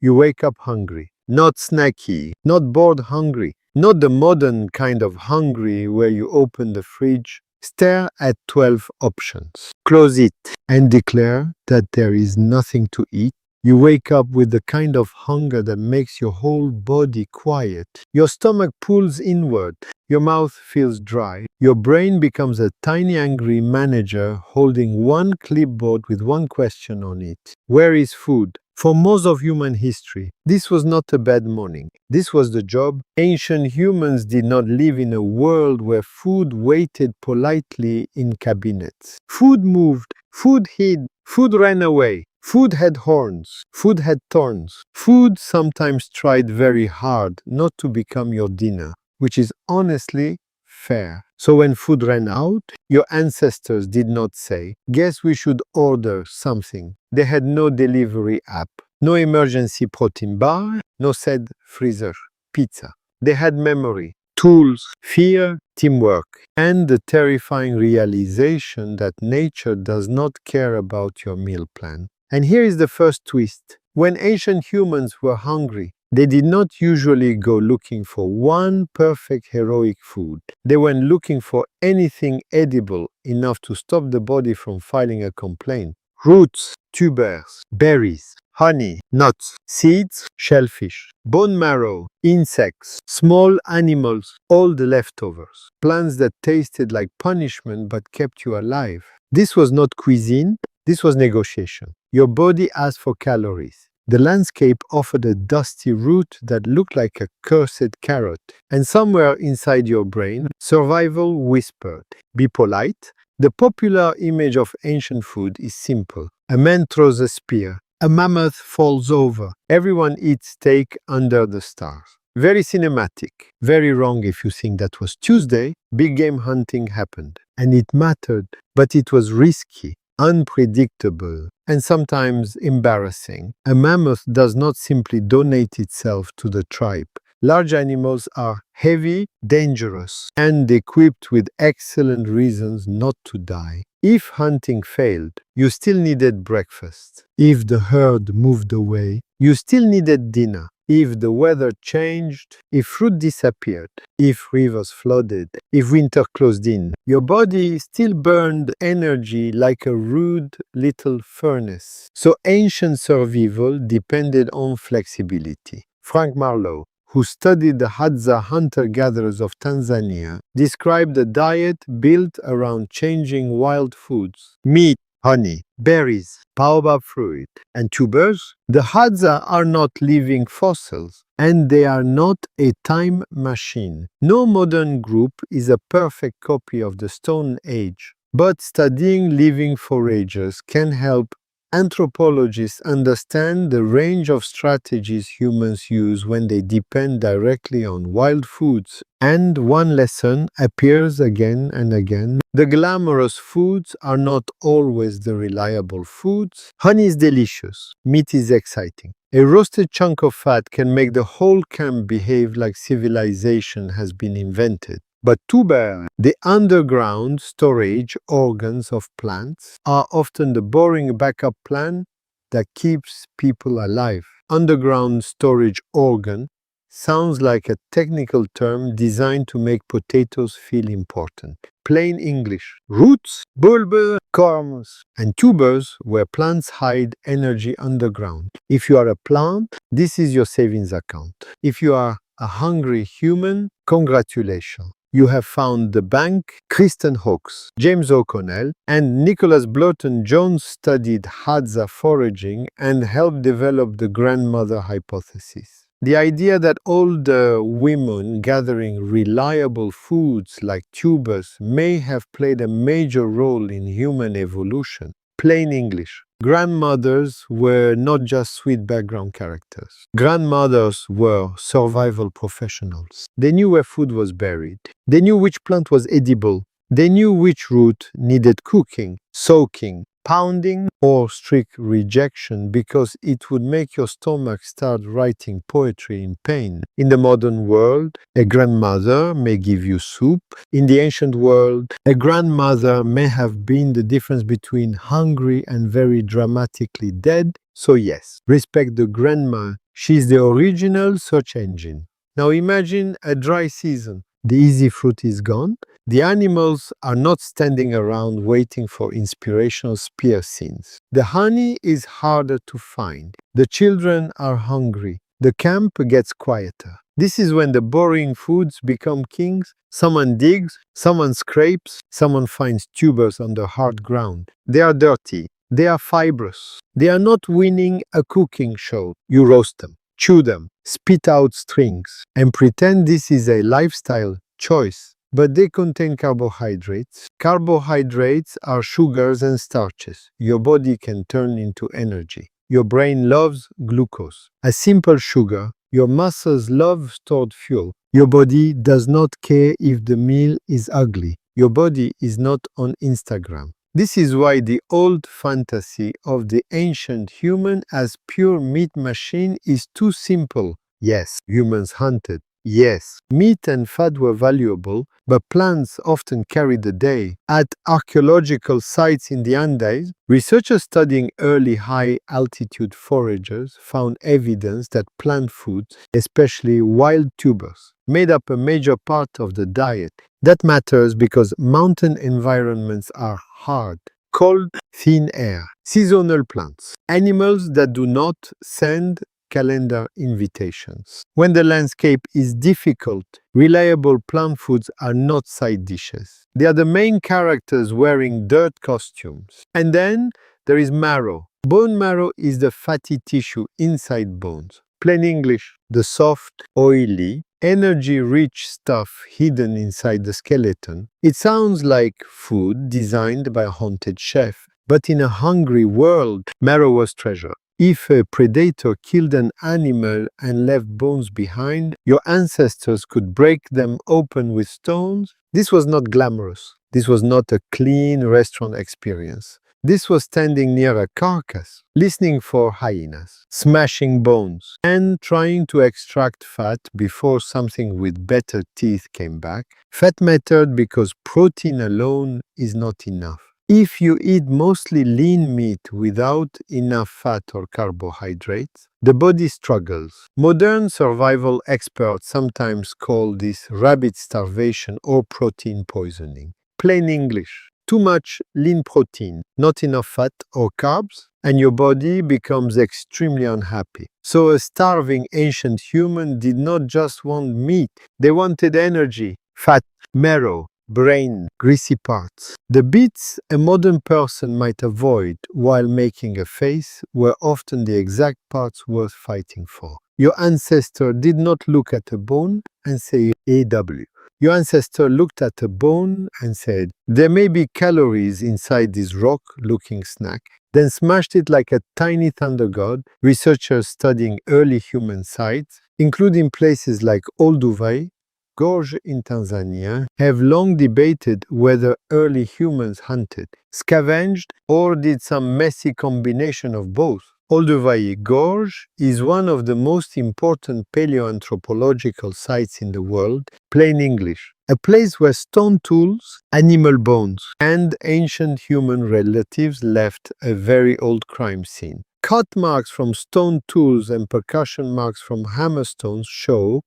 You wake up hungry. Not snacky, not bored hungry, not the modern kind of hungry where you open the fridge, stare at 12 options, close it, and declare that there is nothing to eat. You wake up with the kind of hunger that makes your whole body quiet. Your stomach pulls inward. Your mouth feels dry. Your brain becomes a tiny angry manager holding one clipboard with one question on it. Where is food? For most of human history, this was not a bad morning. This was the job. Ancient humans did not live in a world where food waited politely in cabinets. Food moved, food hid, food ran away. Food had horns, food had thorns. Food sometimes tried very hard not to become your dinner, which is honestly fair. So when food ran out, your ancestors did not say, "Guess we should order something." They had no delivery app, no emergency protein bar, no said freezer, pizza. They had memory, tools, fear, teamwork, and the terrifying realization that nature does not care about your meal plan. And here is the first twist. When ancient humans were hungry, they did not usually go looking for one perfect heroic food. They went looking for anything edible enough to stop the body from filing a complaint. Roots, tubers, berries, honey, nuts, seeds, shellfish, bone marrow, insects, small animals, all the leftovers. Plants that tasted like punishment but kept you alive. This was not cuisine, this was negotiation. Your body asked for calories. The landscape offered a dusty root that looked like a cursed carrot. And somewhere inside your brain, survival whispered, "Be polite." The popular image of ancient food is simple. A man throws a spear. A mammoth falls over. Everyone eats steak under the stars. Very cinematic. Very wrong if you think that was Tuesday. Big game hunting happened. And it mattered, but it was risky, unpredictable, and sometimes embarrassing. A mammoth does not simply donate itself to the tribe. Large animals are heavy, dangerous, and equipped with excellent reasons not to die. If hunting failed, you still needed breakfast. If the herd moved away, you still needed dinner. If the weather changed, if fruit disappeared, if rivers flooded, if winter closed in, your body still burned energy like a rude little furnace. So ancient survival depended on flexibility. Frank Marlowe, who studied the Hadza hunter-gatherers of Tanzania, described a diet built around changing wild foods: meat, honey, berries, baobab fruit, and tubers. The Hadza are not living fossils, and they are not a time machine. No modern group is a perfect copy of the Stone Age, but studying living foragers can help anthropologists understand the range of strategies humans use when they depend directly on wild foods. And one lesson appears again and again. The glamorous foods are not always the reliable foods. Honey is delicious. Meat is exciting. A roasted chunk of fat can make the whole camp behave like civilization has been invented. But tuber, the underground storage organs of plants, are often the boring backup plan that keeps people alive. Underground storage organ sounds like a technical term designed to make potatoes feel important. Plain English: roots, bulbs, corms, and tubers where plants hide energy underground. If you are a plant, this is your savings account. If you are a hungry human, congratulations. You have found the bank. Kristen Hawkes, James O'Connell, and Nicholas Blurton-Jones studied Hadza foraging and helped develop the grandmother hypothesis. The idea that older women gathering reliable foods like tubers may have played a major role in human evolution. Plain English: grandmothers were not just sweet background characters. Grandmothers were survival professionals. They knew where food was buried. They knew which plant was edible. They knew which root needed cooking, soaking, pounding, or strict rejection because it would make your stomach start writing poetry in pain. In the modern world, a grandmother may give you soup. In the ancient world, a grandmother may have been the difference between hungry and very dramatically dead. So yes, respect the grandma. She's the original search engine. Now imagine a dry season. The easy fruit is gone. The animals are not standing around waiting for inspirational spear scenes. The honey is harder to find. The children are hungry. The camp gets quieter. This is when the boring foods become kings. Someone digs, someone scrapes, someone finds tubers on the hard ground. They are dirty. They are fibrous. They are not winning a cooking show. You roast them, chew them, spit out strings, and pretend this is a lifestyle choice. But they contain carbohydrates. Carbohydrates are sugars and starches your body can turn into energy. Your brain loves glucose, a simple sugar. Your muscles love stored fuel. Your body does not care if the meal is ugly. Your body is not on Instagram. This is why the old fantasy of the ancient human as pure meat machine is too simple. Yes, humans hunted. Yes, meat and fat were valuable, but plants often carried the day. At archaeological sites in the Andes, researchers studying early high-altitude foragers found evidence that plant foods, especially wild tubers, made up a major part of the diet. That matters because mountain environments are hard, cold, thin air, seasonal plants, animals that do not send calendar invitations. When the landscape is difficult, reliable plant foods are not side dishes. They are the main characters wearing dirt costumes. And then there is marrow. Bone marrow is the fatty tissue inside bones. Plain English, the soft, oily, energy-rich stuff hidden inside the skeleton. It sounds like food designed by a haunted chef, but in a hungry world, marrow was treasure. If a predator killed an animal and left bones behind, your ancestors could break them open with stones. This was not glamorous. This was not a clean restaurant experience. This was standing near a carcass, listening for hyenas, smashing bones, and trying to extract fat before something with better teeth came back. Fat mattered because protein alone is not enough. If you eat mostly lean meat without enough fat or carbohydrates, the body struggles. Modern survival experts sometimes call this rabbit starvation or protein poisoning. Plain English. Too much lean protein, not enough fat or carbs, and your body becomes extremely unhappy. So a starving ancient human did not just want meat, they wanted energy, fat, marrow, brain, greasy parts. The bits a modern person might avoid while making a face were often the exact parts worth fighting for. Your ancestor did not look at a bone and say AW. Your ancestor looked at a bone and said, there may be calories inside this rock-looking snack, then smashed it like a tiny thunder god. Researchers studying early human sites, including places like Olduvai, Gorge in Tanzania, have long debated whether early humans hunted, scavenged, or did some messy combination of both. Olduvai Gorge is one of the most important paleoanthropological sites in the world, plain English, a place where stone tools, animal bones, and ancient human relatives left a very old crime scene. Cut marks from stone tools and percussion marks from hammerstones show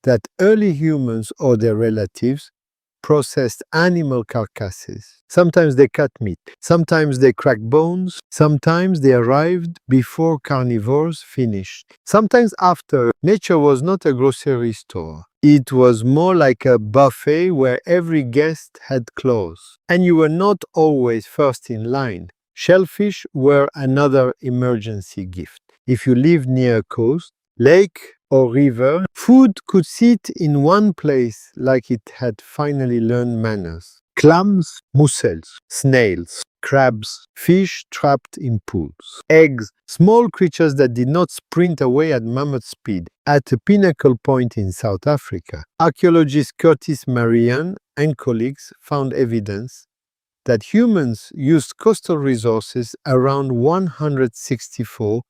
that early humans or their relatives processed animal carcasses. Sometimes they cut meat, sometimes they cracked bones, sometimes they arrived before carnivores finished. Sometimes after. Nature was not a grocery store. It was more like a buffet where every guest had claws. And you were not always first in line. Shellfish were another emergency gift. If you lived near a coast, lake, or river, food could sit in one place like it had finally learned manners. Clams, mussels, snails, crabs, fish trapped in pools. Eggs, small creatures that did not sprint away at mammoth speed. At a pinnacle point in South Africa, archaeologist Curtis Marion and colleagues found evidence that humans used coastal resources around 164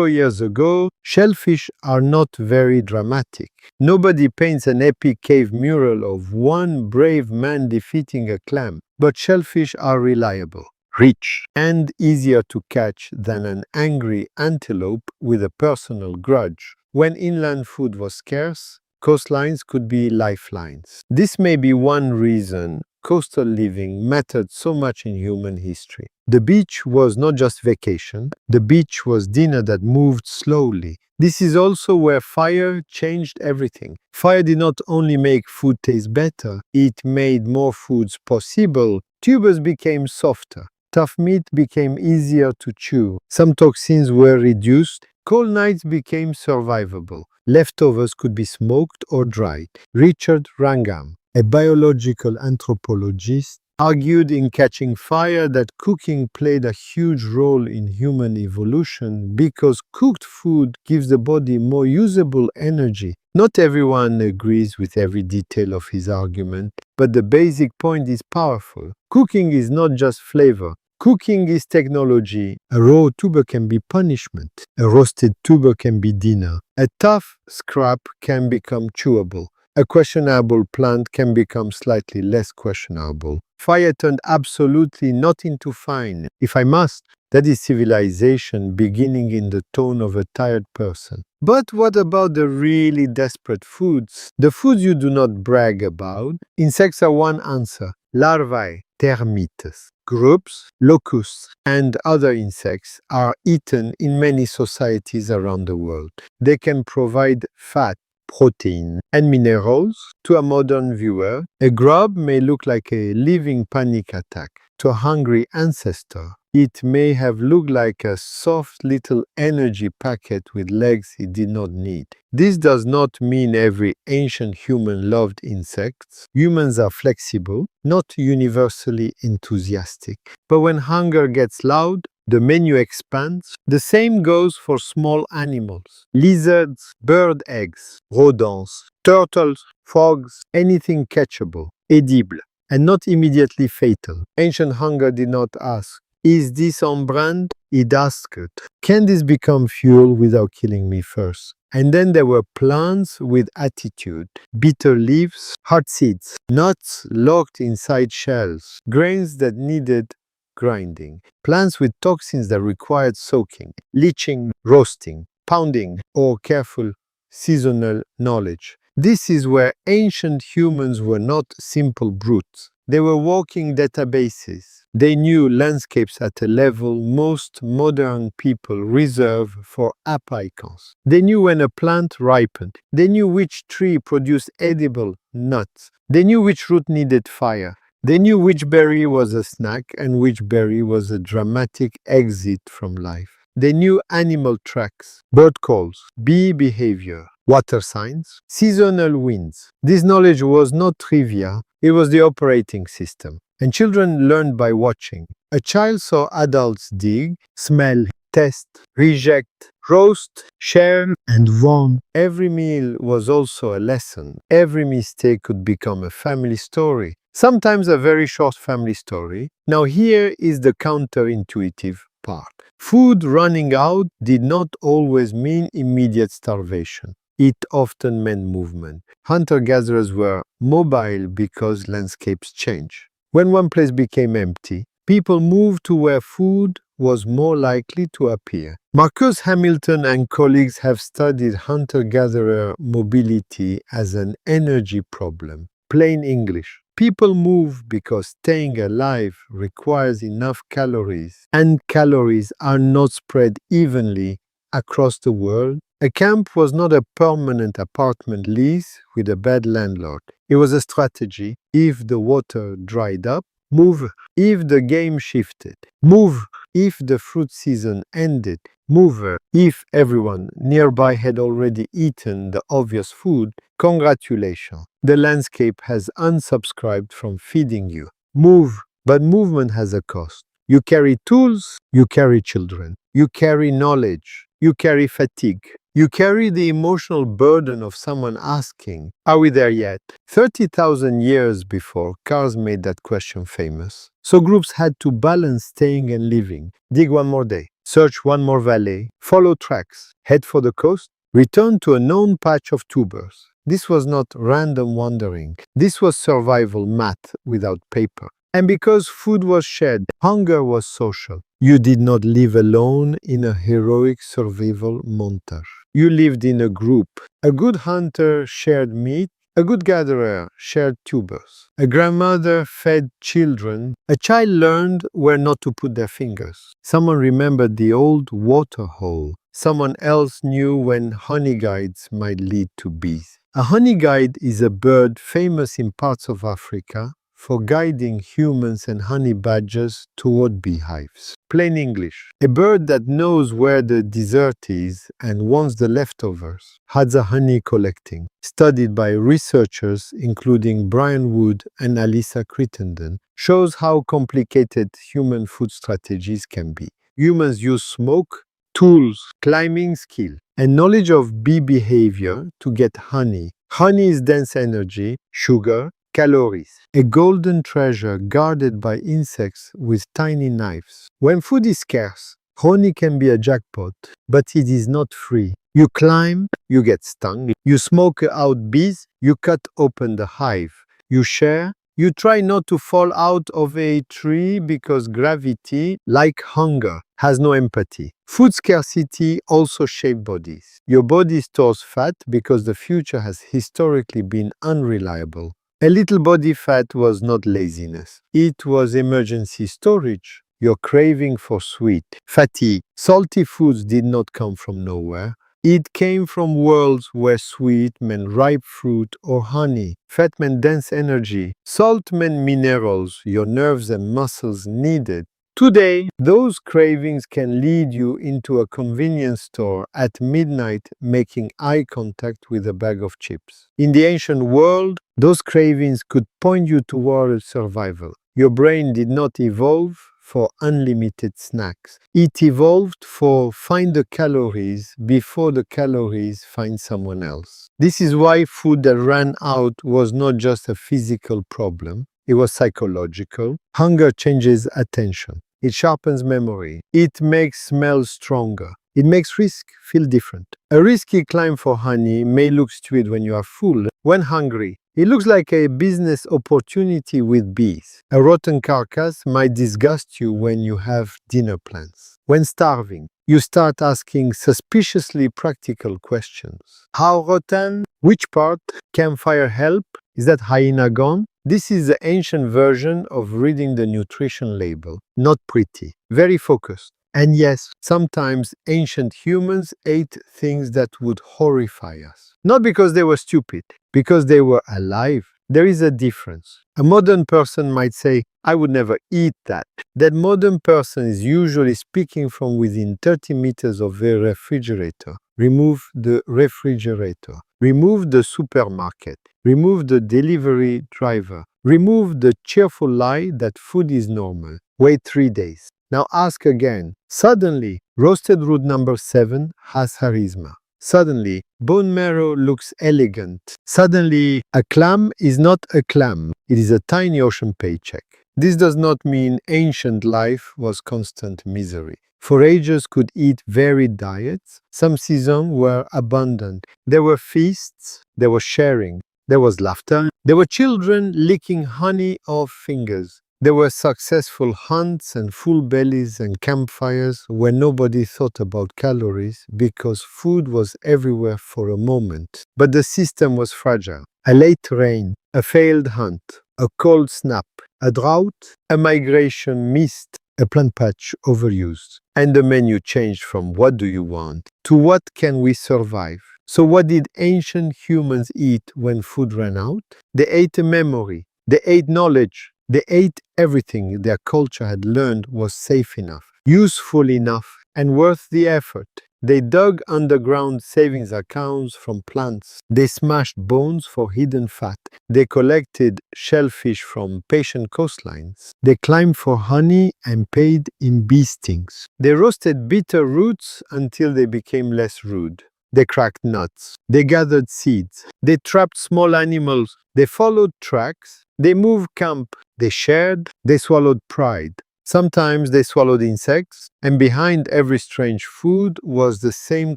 years ago. Shellfish are not very dramatic. Nobody paints an epic cave mural of one brave man defeating a clam, but shellfish are reliable, rich, and easier to catch than an angry antelope with a personal grudge. When inland food was scarce, coastlines could be lifelines. This may be one reason coastal living mattered so much in human history. The beach was not just vacation, the beach was dinner that moved slowly. This is also where fire changed everything. Fire did not only make food taste better, it made more foods possible. Tubers became softer. Tough meat became easier to chew. Some toxins were reduced. Cold nights became survivable. Leftovers could be smoked or dried. Richard Wrangham, a biological anthropologist, argued in Catching Fire that cooking played a huge role in human evolution because cooked food gives the body more usable energy. Not everyone agrees with every detail of his argument, but the basic point is powerful. Cooking is not just flavor. Cooking is technology. A raw tuber can be punishment. A roasted tuber can be dinner. A tough scrap can become chewable. A questionable plant can become slightly less questionable. Fire turned absolutely not into fine. If I must, that is civilization beginning in the tone of a tired person. But what about the really desperate foods? The foods you do not brag about? Insects are one answer. Larvae, termites, grubs, locusts, and other insects are eaten in many societies around the world. They can provide fat, protein, and minerals. To a modern viewer, a grub may look like a living panic attack. To a hungry ancestor, it may have looked like a soft little energy packet with legs it did not need. This does not mean every ancient human loved insects. Humans are flexible, not universally enthusiastic. But when hunger gets loud, the menu expands. The same goes for small animals. Lizards, bird eggs, rodents, turtles, frogs, anything catchable, edible, and not immediately fatal. Ancient hunger did not ask, is this on brand? It asked, can this become fuel without killing me first? And then there were plants with attitude, bitter leaves, hard seeds, nuts locked inside shells, grains that needed grinding, plants with toxins that required soaking, leaching, roasting, pounding, or careful seasonal knowledge. This is where ancient humans were not simple brutes. They were walking databases. They knew landscapes at a level most modern people reserve for app icons. They knew when a plant ripened. They knew which tree produced edible nuts. They knew which root needed fire. They knew which berry was a snack and which berry was a dramatic exit from life. They knew animal tracks, bird calls, bee behavior, water signs, seasonal winds. This knowledge was not trivia, it was the operating system. And children learned by watching. A child saw adults dig, smell, test, reject, roast, share, and warn. Every meal was also a lesson. Every mistake could become a family story. Sometimes a very short family story. Now here is the counterintuitive part. Food running out did not always mean immediate starvation. It often meant movement. Hunter-gatherers were mobile because landscapes change. When one place became empty, people moved to where food was more likely to appear. Marcus Hamilton and colleagues have studied hunter-gatherer mobility as an energy problem. Plain English. People move because staying alive requires enough calories, and calories are not spread evenly across the world. A camp was not a permanent apartment lease with a bad landlord. It was a strategy. If the water dried up, move. If the game shifted, move. If the fruit season ended, move. If everyone nearby had already eaten the obvious food, congratulations. The landscape has unsubscribed from feeding you. Move. But movement has a cost. You carry tools, you carry children. You carry knowledge, you carry fatigue. You carry the emotional burden of someone asking, are we there yet? 30,000 years before, cars made that question famous. So groups had to balance staying and living. Dig one more day, search one more valley, follow tracks, head for the coast, return to a known patch of tubers. This was not random wandering. This was survival math without paper. And because food was shared, hunger was social. You did not live alone in a heroic survival montage. You lived in a group. A good hunter shared meat. A good gatherer shared tubers. A grandmother fed children. A child learned where not to put their fingers. Someone remembered the old water hole. Someone else knew when honey guides might lead to bees. A honey guide is a bird famous in parts of Africa for guiding humans and honey badgers toward beehives. Plain English. A bird that knows where the dessert is and wants the leftovers. Hadza honey collecting. Studied by researchers including Brian Wood and Alyssa Crittenden, shows how complicated human food strategies can be. Humans use smoke, tools, climbing skill, and knowledge of bee behavior to get honey. Honey is dense energy, sugar, calories, a golden treasure guarded by insects with tiny knives. When food is scarce, honey can be a jackpot, but it is not free. You climb, you get stung. You smoke out bees, you cut open the hive. You share, you try not to fall out of a tree because gravity, like hunger, has no empathy. Food scarcity also shapes bodies. Your body stores fat because the future has historically been unreliable. A little body fat was not laziness. It was emergency storage. Your craving for sweet, fatty, salty foods did not come from nowhere. It came from worlds where sweet meant ripe fruit or honey. Fat meant dense energy. Salt meant minerals your nerves and muscles needed. Today, those cravings can lead you into a convenience store at midnight making eye contact with a bag of chips. In the ancient world, those cravings could point you toward survival. Your brain did not evolve for unlimited snacks. It evolved for find the calories before the calories find someone else. This is why food that ran out was not just a physical problem, it was psychological. Hunger changes attention. It sharpens memory. It makes smells stronger. It makes risk feel different. A risky climb for honey may look stupid when you are full. When hungry, it looks like a business opportunity with bees. A rotten carcass might disgust you when you have dinner plans. When starving, you start asking suspiciously practical questions. How rotten? Which part? Campfire help? Is that hyena gone? This is the ancient version of reading the nutrition label. Not pretty, very focused. And yes, sometimes ancient humans ate things that would horrify us. Not because they were stupid, because they were alive. There is a difference. A modern person might say, I would never eat that. That modern person is usually speaking from within 30 meters of a refrigerator. Remove the refrigerator. Remove the supermarket. Remove the delivery driver. Remove the cheerful lie that food is normal. Wait 3 days. Now ask again. Suddenly, roasted root number 7 has charisma. Suddenly, bone marrow looks elegant. Suddenly, a clam is not a clam. It is a tiny ocean paycheck. This does not mean ancient life was constant misery. Foragers could eat varied diets. Some seasons were abundant. There were feasts. There was sharing. There was laughter. There were children licking honey off fingers. There were successful hunts and full bellies and campfires where nobody thought about calories because food was everywhere for a moment. But the system was fragile. A late rain, a failed hunt, a cold snap, a drought, a migration missed, a plant patch overused. And the menu changed from what do you want to what can we survive. So what did ancient humans eat when food ran out? They ate a memory. They ate knowledge. They ate everything their culture had learned was safe enough, useful enough, and worth the effort. They dug underground savings accounts from plants. They smashed bones for hidden fat. They collected shellfish from patient coastlines. They climbed for honey and paid in bee stings. They roasted bitter roots until they became less rude. They cracked nuts. They gathered seeds. They trapped small animals. They followed tracks. They moved camp. They shared. They swallowed pride. Sometimes they swallowed insects, and behind every strange food was the same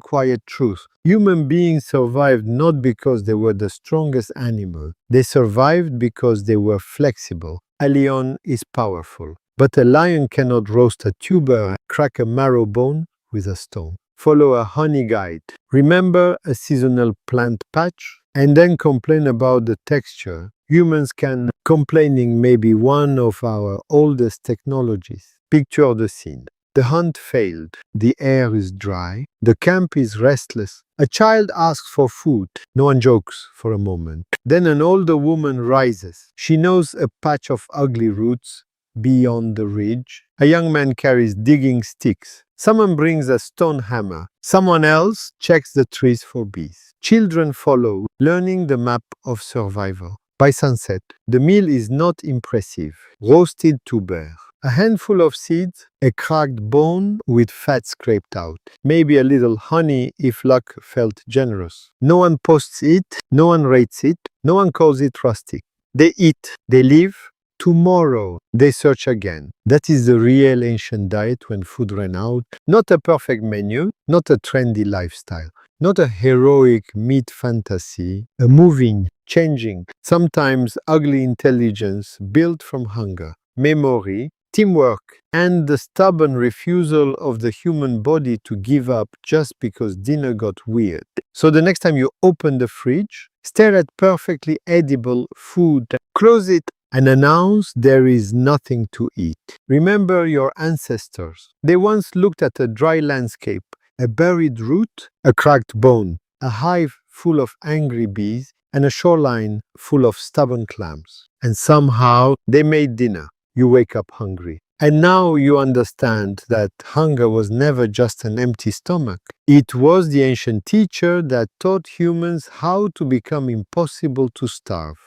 quiet truth. Human beings survived not because they were the strongest animal. They survived because they were flexible. A lion is powerful, but a lion cannot roast a tuber and crack a marrow bone with a stone. Follow a honey guide. Remember a seasonal plant patch and then complain about the texture. Humans can complaining may be one of our oldest technologies. Picture the scene. The hunt failed. The air is dry. The camp is restless. A child asks for food. No one jokes for a moment. Then an older woman rises. She knows a patch of ugly roots beyond the ridge. A young man carries digging sticks. Someone brings a stone hammer. Someone else checks the trees for bees. Children follow, learning the map of survival. By sunset, the meal is not impressive. Roasted tuber, a handful of seeds, a cracked bone with fat scraped out, maybe a little honey if luck felt generous. No one posts it, no one rates it, no one calls it rustic. They eat, they live. Tomorrow, they search again. That is the real ancient diet when food ran out. Not a perfect menu, not a trendy lifestyle, not a heroic meat fantasy, a moving, changing, sometimes ugly intelligence built from hunger, memory, teamwork, and the stubborn refusal of the human body to give up just because dinner got weird. So the next time you open the fridge, stare at perfectly edible food, close it, and announce there is nothing to eat. Remember your ancestors. They once looked at a dry landscape, a buried root, a cracked bone, a hive full of angry bees, and a shoreline full of stubborn clams. And somehow they made dinner. You wake up hungry. And now you understand that hunger was never just an empty stomach. It was the ancient teacher that taught humans how to become impossible to starve.